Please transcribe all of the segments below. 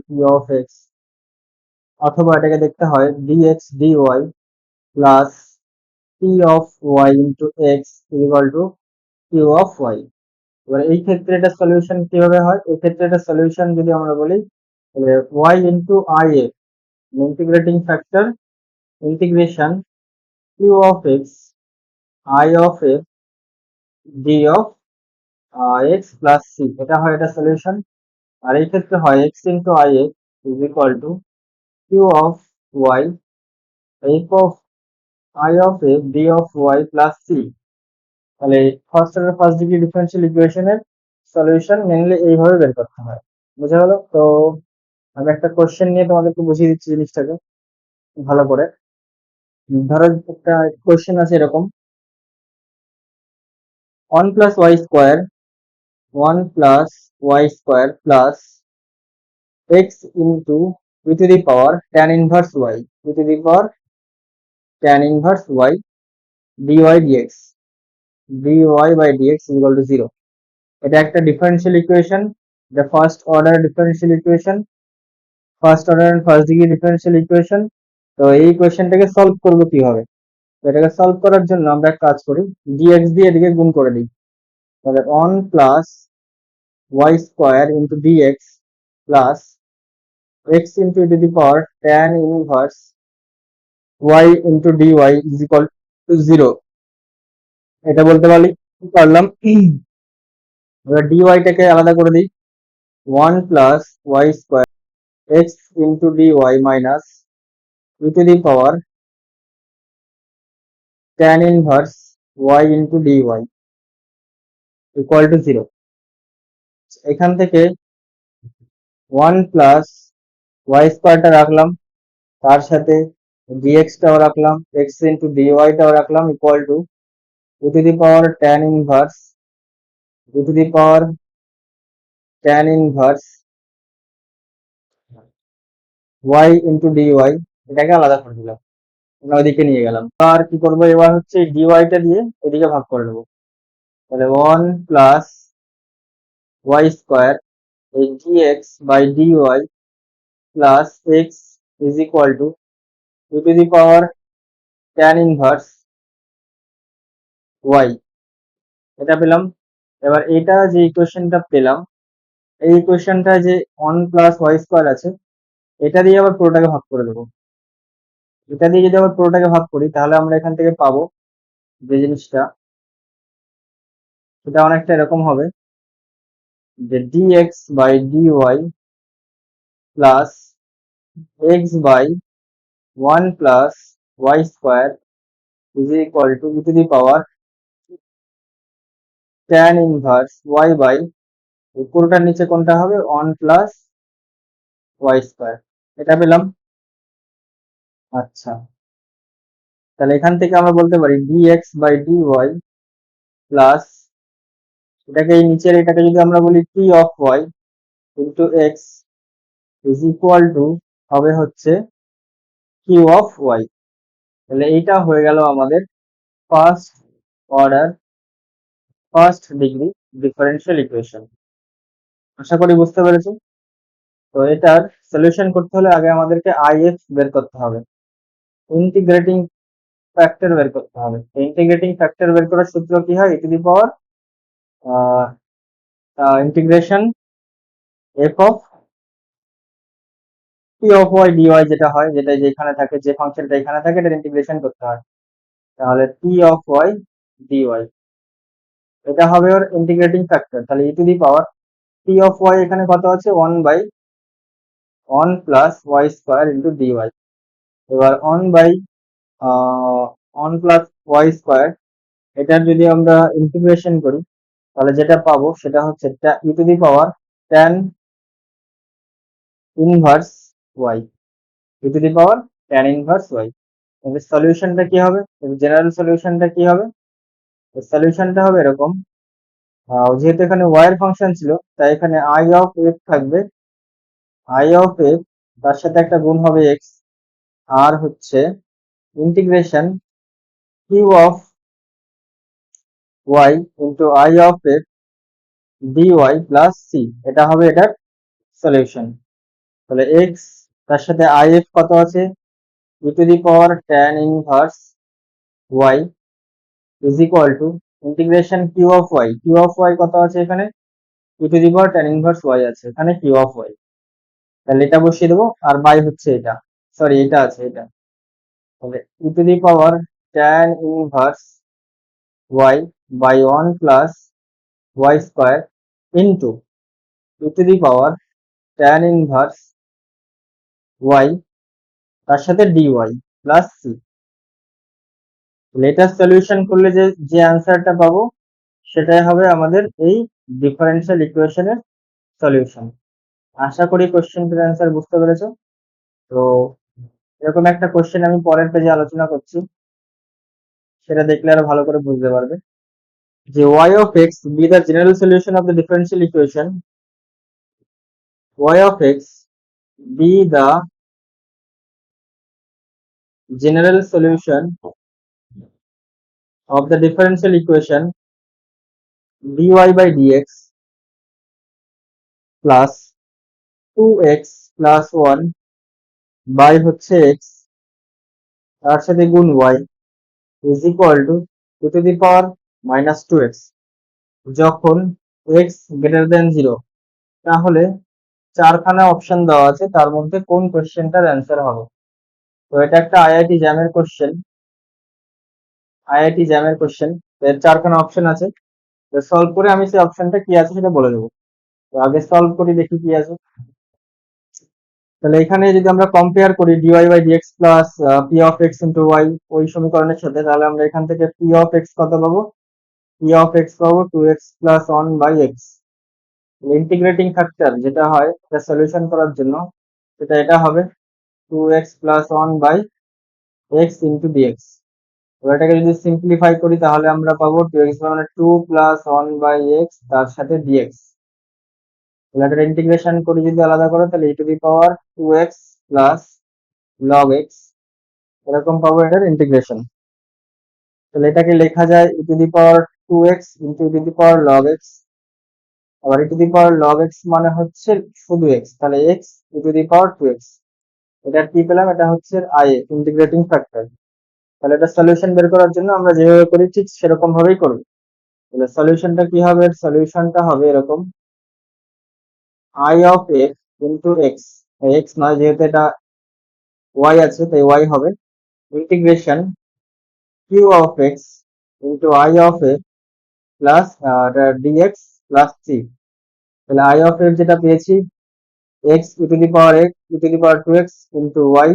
P of x, অথবা এটাকে দেখতে হয় dx dy plus P of Y into X equal to Q of Y. এবার এই ক্ষেত্রে এটা সলিউশন কিভাবে হয়, এই ক্ষেত্রে এটা সলিউশন যদি আমরা বলি তাহলে Y into I A integrating factor integration Q of X I of A D of X plus C, এটা হয় এটা সলিউশন। আর এই ক্ষেত্রে হয় X into I A is equal to Q of Y F of I of A D of Y plus C. তাহলে first order first degree differential ইকুয়েশনের solution mainly এইভাবে বের করতে হয়। বুঝা গেল? তো আমি একটা কোশ্চেন নিয়ে তোমাদেরকে বুঝিয়ে দিচ্ছি জিনিসটাকে ভালো করে। ধরো একটা কোশ্চেন আছে এরকম, 1 plus Y square 1 plus Y square plus X into E to the power tan inverse Y E to the power tan inverse Y dy dx dy by dx equal to 0। এটা একটা differential equation, এটা first order differential equation, first order and first degree differential equation. তো এই ইকুয়েশনটাকে solve করবো কিভাবে? তো এটাকে solve করার জন্য আমরা এক কাজ করি, ডিএক্স দিয়ে এদিকে গুণ করে দিই। তাহলে 1 plus Y square into dx plus X into E to the power tan inverse Y into dy is equal to 0। এটা বলতে পারলাম। এবার ডিওয়াইটাকে আলাদা করে দিই, 1 plus Y square X into dy minus E to the power tan inverse y into dy equal to 0। এখান থেকে 1 plus Y স্কোয়ারটা রাখলাম, তার সাথে ডিএক্সটাও রাখলাম, এক্স ইন্টু ডিওয়াইটাও রাখলাম equal to E to the power tan inverse E to the power tan inverse y into dy, এটাকে আলাদা করে দিলাম, ওইদিকে নিয়ে গেলাম। আর কি করবো এবার হচ্ছে ডিওয়াইটা দিয়ে এদিকে ভাগ করে নেবো। তাহলে 1 প্লাস ওয়াই স্কোয়ার এই dx by dy plus X is equal to E to the power tan inverse Y, এটা পেলাম। এবার এটা যে ইকুয়েশনটা পেলাম, এই ইকুয়েশনটা যে 1 প্লাস ওয়াই স্কোয়ার আছে, এটা দিয়ে আবার পুরোটাকে ভাগ করে দেবো। এটা দিয়ে যদি আবার পুরোটাকে ভাগ করি তাহলে আমরা এখান থেকে পাবো যে জিনিসটা, সেটা অনেকটা এরকম হবে যে D X by dy plus X by 1 plus Y square is equal to E to the power tan inverse Y by, পুরোটার নিচে কোনটা হবে 1 প্লাস ওয়াই স্কোয়ার, এটা পেলাম। আচ্ছা, তাহলে এখান থেকে আমরা বলতে পারি ডিএক্স বাই ডিওয়াই প্লাস এটাকে এই নিচের এটাকে যদি আমরা বলি T of Y into X is equal to হবে হচ্ছে কিউ অফ ওয়াই। তাহলে এইটা হয়ে গেল আমাদের first order first degree differential equation. আশা করি বুঝতে পেরেছো। তো এটার সলিউশন করতে হলে আগে আমাদেরকে আইএফ বের করতে হবে, ইন্টিগ্রেটিং ফ্যাক্টর বের করতে হবে। ইন্টিগ্রেটিং ফ্যাক্টর বের করার সূত্র কি হয়, E to the power integration F of P of Y D Y, যেটা হয় যেটা যেখানে থাকে যে ফাংশনটা এখানে থাকে এটা ইন্টিগ্রেশন করতে হয়। তাহলে পি অফ ওয়াই ডিওয়াই, এটা হবে ওর ইন্টিগ্রেটিং ফ্যাক্টর। তাহলে E to the power P of Y এখানে কত আছে 1 by 1 plus Y square into D Y. এবার 1 বাই 1 প্লাস ওয়াই স্কোয়ার, এটার যদি আমরা ইন্টিগ্রেশন করি তাহলে যেটা পাবো সেটা হচ্ছে E to the power tan inverse Y E to the power tan inverse Y. সলিউশনটা কি হবে, জেনারেল সলিউশনটা কি হবে? সলিউশনটা হবে এরকম, যেহেতু এখানে ওয়াই এর ফাংশন ছিল তাই এখানে আই অফ এফ থাকবে, আই অফ এফ তার সাথে একটা গুণ হবে এক্স, আর হচ্ছে integration Q of Y into I of F dy plus C, এটা হবে এটার সলিউশন। তাহলে x তার সাথে if কত আছে e to the power tan inverse y is equal two integration q of y, কত আছে এখানে e to the power tan inverse y আছে, এখানে q অফ y, তাহলে এটা বসিয়ে দেবো। আর বাই হচ্ছে এটা, সরি এটা আছে এটা, তাহলে e to the power tan inverse y by 1 plus y square into e to the power tan inverse y তার সাথে dy plus c। Later solution করলে যে যে অ্যান্সারটা পাবো সেটাই হবে আমাদের এই ডিফারেনশিয়াল ইকুয়েশনের সলিউশন। আশা করি কোশ্চেনটির অ্যান্সার বুঝতে পেরেছো। তো এরকম একটা কোশ্চেন আমি পরের পেজে আলোচনা করছি, সেটা দেখলে আরো ভালো করে বুঝতে পারবে। যে y of x be the general solution of the differential equation, y of x be the general solution of the differential equation dy by dx plus 2x plus 1 by হচ্ছে x তার সাথে গুণ y is equal to e to the power minus 2x যখন x greater than 0। তাহলে চারখানা option দেওয়া আছে, তার মধ্যে কোন কোশ্চেনটার অ্যান্সার হবে। তো এটা একটা আইআইটি জ্যামের কোশ্চেন, এর চারখানা অপশন আছে। তো সলভ করে আমি সেই অপশনটা কি আছে সেটা বলে দেবো। তো আগে সলভ করি, দেখি কি আছে। তাহলে এখানে যদি আমরা কম্পেয়ার করি dy by dx plus p of x into y ওই সমীকরণের সাথে, তাহলে আমরা এখান থেকে p অফ x কত পাবো, p অফ x পাবো 2x plus 1 by x। Integrating factor যেটা হয় এটা সলিউশন করার জন্য, সেটা এটা হবে 2x plus 1 by x into dx। এবার এটাকে যদি সিম্পলিফাই করি তাহলে আমরা পাবো 2x মানে 2 প্লাস 1 বাই x তার সাথে dx। তাহলে এটা ইন্টিগ্রেশন করি যদি আলাদা করে, তাহলে e to the power 2x plus log x এরকম পাবো এটার ইন্টিগ্রেশন। তাহলে এটাকে লেখা যায় e to the power 2x into e to the power log x। আবার e to the power log x মানে হচ্ছে শুধু x, তাহলে x e to the power 2x। এটা কি পেলাম, এটা হচ্ছে ইন্টিগ্রেটিং ফ্যাক্টর। তাহলে এটা সলিউশন বের করার জন্য আমরা যেভাবে করি ঠিক সেরকম ভাবেই করব। তাহলে সলিউশনটা কি হবে, সলিউশনটা হবে এরকম i of x into x, x নয় যেহেতু এটা y আছে তাই y হবে, integration q of x into i of x plus dx plus c। তাহলে i অফ x যেটা পেয়েছি x e to the power x e to the power 2x into y,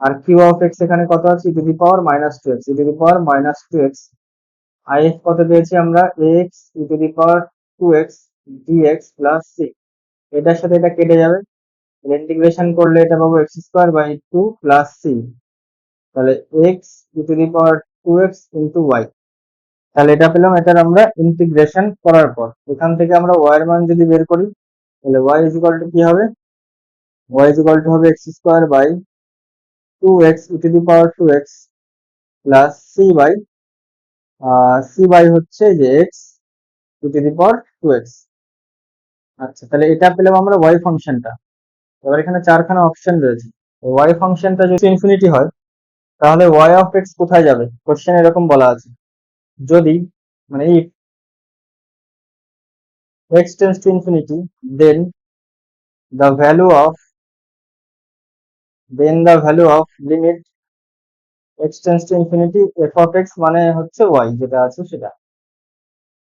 আর q অফ x এখানে কত আছে e to the power minus 2x, e to the power minus 2x। if কত পেয়েছি আমরা x e to the power 2x dx plus c। এটার সাথে এটা কেটে যাবে, ইন্টিগ্রেশন করলে এটা পাবো x square by 2 plus c। তাহলে x e to the power 2x into y। তাহলে এটা পেলাম, এটার আমরা ইন্টিগ্রেশন করার পর এখান থেকে আমরা y এর মান যদি বের করি, তাহলে y ইজ ইকুয়াল টু কি হবে, y ইজ ইকুয়াল টু হবে x square by 2x e to the power 2x plus c by হচ্ছে যে x e to the power 2x। আচ্ছা, তাহলে এটা পেলাম আমরা y ফাংশনটা। এবার এখানে চারখানা অপশন রয়েছে, y ফাংশনটা যদি ইনফিনিটি হয় তাহলে y অফ x কোথায় যাবে, কোশ্চেন এরকম বলা আছে। যদি মানে if x tends to infinity then the value of limit x tends to infinity f of x মানে হচ্ছে y যেটা আছে সেটা।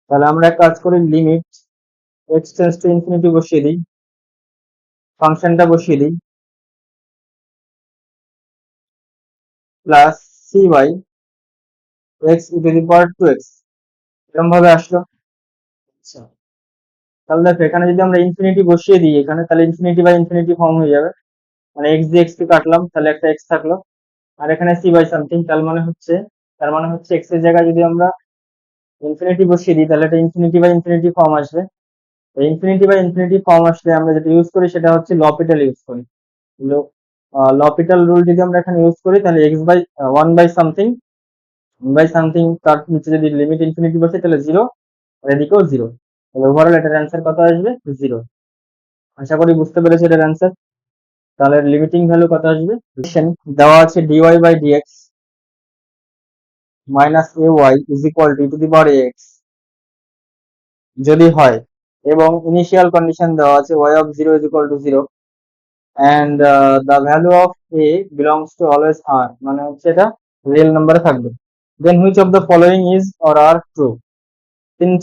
তাহলে আমরা এক কাজ করি, limit x tends to infinity বসিয়ে দিই, ফাংশনটা বসিয়ে দিই plus c by x e to the power 2x এরকম ভাবে আসলো। আচ্ছা, তাহলে দেখো এখানে যদি আমরা ইনফিনিটি বসিয়ে দিই এখানে, তাহলে ইনফিনিটি বাই ইনফিনিটি ফর্ম হয়ে যাবে, মানে x দিয়ে x কে কাটলাম তাহলে একটা x থাকলো, আর এখানে c বাই সামথিং, তার মানে হচ্ছে x এর জায়গায় যদি আমরা ইনফিনিটি বসিয়ে দিই তাহলে এটা ইনফিনিটি বাই ইনফিনিটি ফর্ম আসবে। ইনফিনিটি বাই ইনফিনিটি ফর্ম আসলে আমরা যেটা ইউজ করি সেটা হচ্ছে লপিটাল ইউজ করি। লপিটাল রুল যদি আমরা এখানে ইউজ করি তাহলে x বাই 1 বাই সামথিং তার নিচে যদি লিমিট ইনফিনিটি বসে তাহলে 0, আর এদিকেও 0, তাহলে ওভারঅল এটার অ্যান্সার কত আসবে, 0। আশা করি বুঝতে পেরেছি এটার অ্যান্সার। তাহলে লিমিটিং ভ্যালু কত আসবে? দেওয়া আছে dy by dx minus ay is equal to the power ax যদি হয়, এবং ইনিশিয়াল কন্ডিশন দেওয়া আছে y of 0 is equal to 0 and the value of a belongs to always r, মানে হচ্ছে এটা রিয়েল নাম্বারে থাকবে। then which of the following is or are true,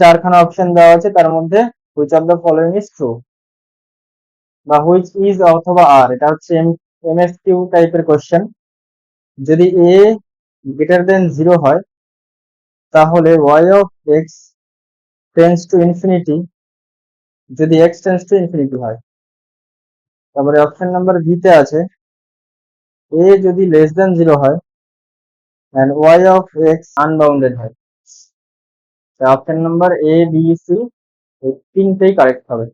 চারখানা অপশন দেওয়া আছে, তার মধ্যে which of the following is true বা which is অথবা আর, এটা হচ্ছে এমএসকিউ টাইপের কোশ্চেন। যদি a গ্রেটার দেন 0 হয় তাহলে y of x tends to infinity, যদি x টেন্ডস টু ইনফিনিটি হয়। তারপরে অপশন নাম্বার বি তে আছে a যদি লেস দেন 0 হয় and y of x unbounded হয়। Option number A B C এই তিনটেই কারেক্ট হবে।